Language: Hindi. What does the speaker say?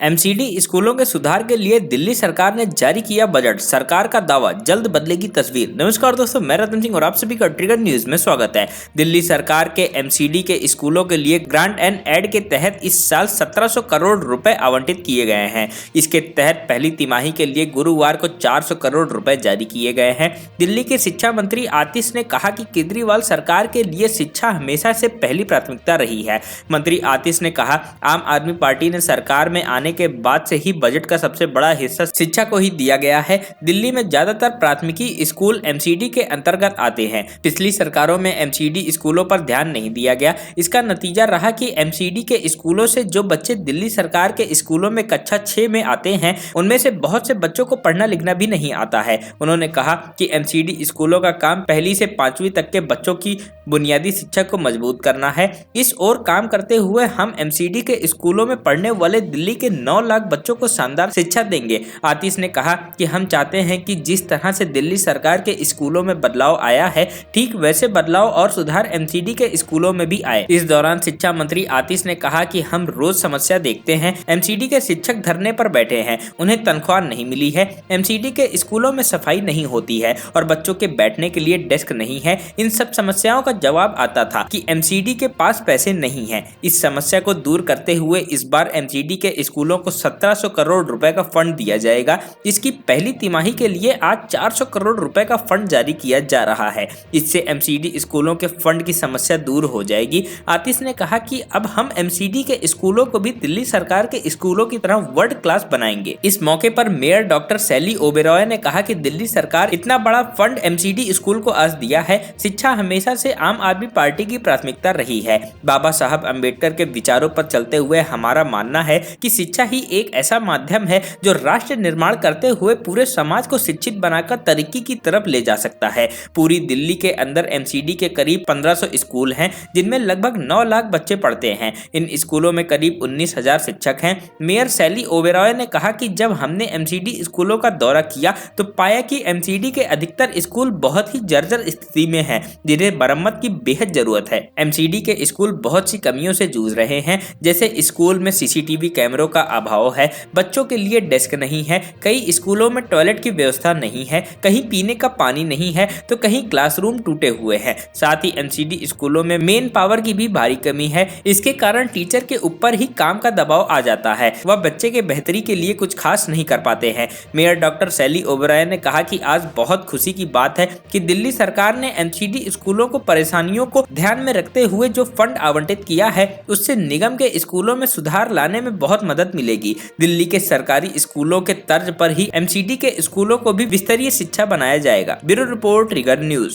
एमसीडी स्कूलों के सुधार के लिए दिल्ली सरकार ने जारी किया बजट। सरकार का दावा, जल्द बदलेगी तस्वीर। नमस्कार दोस्तों, मैं रतन सिंह और आप सभी का ट्रिगर न्यूज में स्वागत है। दिल्ली सरकार के एमसीडी के स्कूलों के लिए ग्रांट एंड एड के तहत इस साल 1700 करोड़ रुपए आवंटित किए गए हैं। इसके तहत पहली तिमाही के लिए गुरुवार को 400 करोड़ रुपए जारी किए गए हैं। दिल्ली के शिक्षा मंत्री आतिश ने कहा कि केजरीवाल सरकार के लिए शिक्षा हमेशा से पहली प्राथमिकता रही है। मंत्री आतिश ने कहा, आम आदमी पार्टी ने सरकार में आने के बाद से ही बजट का सबसे बड़ा हिस्सा शिक्षा को ही दिया गया है। दिल्ली में ज्यादातर प्राथमिकी स्कूल एमसीडी के अंतर्गत आते हैं। पिछली सरकारों में एमसीडी स्कूलों पर ध्यान नहीं दिया गया। इसका नतीजा रहा कि एमसीडी के स्कूलों से जो बच्चे दिल्ली सरकार के स्कूलों में कक्षा 6 में आते हैं, उनमें से बहुत से बच्चों को पढ़ना लिखना भी नहीं आता है। उन्होंने कहा कि एमसीडी स्कूलों का काम पहली से 5वीं तक के बच्चों की बुनियादी शिक्षा को मजबूत करना है। इस ओर काम करते हुए हम एमसीडी के स्कूलों में पढ़ने वाले दिल्ली के 9 लाख बच्चों को शानदार शिक्षा देंगे। आतिश ने कहा कि हम चाहते हैं कि जिस तरह से दिल्ली सरकार के स्कूलों में बदलाव आया है, ठीक वैसे बदलाव और सुधार एमसीडी के स्कूलों में भी आए। इस दौरान शिक्षा मंत्री आतिश ने कहा कि हम रोज समस्या देखते हैं। एमसीडी के शिक्षक धरने पर बैठे हैं, उन्हें तनख्वाह नहीं मिली है। एमसीडी के स्कूलों में सफाई नहीं होती है और बच्चों के बैठने के लिए डेस्क नहीं है। इन सब समस्याओं का जवाब आता था कि एमसीडी के पास पैसे नहीं है। इस समस्या को दूर करते हुए इस बार एमसीडी के स्कूलों को 1700 करोड़ रुपए का फंड दिया जाएगा। इसकी पहली तिमाही के लिए आज 400 करोड़ रुपए का फंड जारी किया जा रहा है। इससे एमसीडी स्कूलों के फंड की समस्या दूर हो जाएगी। आतिश ने कहा कि अब हम एमसीडी के स्कूलों को भी दिल्ली सरकार के स्कूलों की तरह वर्ल्ड क्लास बनाएंगे। इस मौके पर मेयर डॉक्टर सैली ओबेरॉय ने कहा कि दिल्ली सरकार इतना बड़ा फंड एमसीडी स्कूल को आज दिया है। शिक्षा हमेशा से आम आदमी पार्टी की प्राथमिकता रही है। बाबा साहब अम्बेडकर के विचारों पर चलते हुए हमारा मानना है कि शिक्षा ही एक ऐसा माध्यम है जो राष्ट्र निर्माण करते हुए पूरे समाज को शिक्षित बनाकर तरक्की की तरफ ले जा सकता है। पूरी दिल्ली के अंदर एमसीडी के करीब 1500 स्कूल हैं, जिनमें लगभग 9 लाख बच्चे पढ़ते हैं। इन स्कूलों में करीब 19,000 शिक्षक हैं। मेयर सैली ओबेरॉय ने कहा कि जब हमने एमसीडी स्कूलों का दौरा किया तो पाया कि एमसीडी के अधिकतर स्कूल बहुत ही जर्जर स्थिति में हैं, जिन्हें मरम्मत की बेहद जरूरत है। एमसीडी के स्कूल बहुत सी कमियों से जूझ रहे हैं, जैसे स्कूल में सीसीटीवी कैमरों का अभाव है, बच्चों के लिए डेस्क नहीं है, कई स्कूलों में टॉयलेट की व्यवस्था नहीं है, कहीं पीने का पानी नहीं है तो कहीं क्लासरूम टूटे हुए हैं। साथ ही एमसीडी स्कूलों में मेन पावर की भी भारी कमी है। इसके कारण टीचर के ऊपर ही काम का दबाव आ जाता है, वह बच्चे के बेहतरी के लिए कुछ खास नहीं कर पाते हैं। मेयर डॉक्टर सैली ओबेरॉय ने कहा कि आज बहुत खुशी की बात है कि दिल्ली सरकार ने एमसीडी स्कूलों को परेशानियों को ध्यान में रखते हुए जो फंड आवंटित किया है, उससे निगम के स्कूलों में सुधार लाने में बहुत मदद मिलेगी। दिल्ली के सरकारी स्कूलों के तर्ज पर ही एमसीडी के स्कूलों को भी विस्तरीय शिक्षा बनाया जाएगा। Bureau report, trigger news.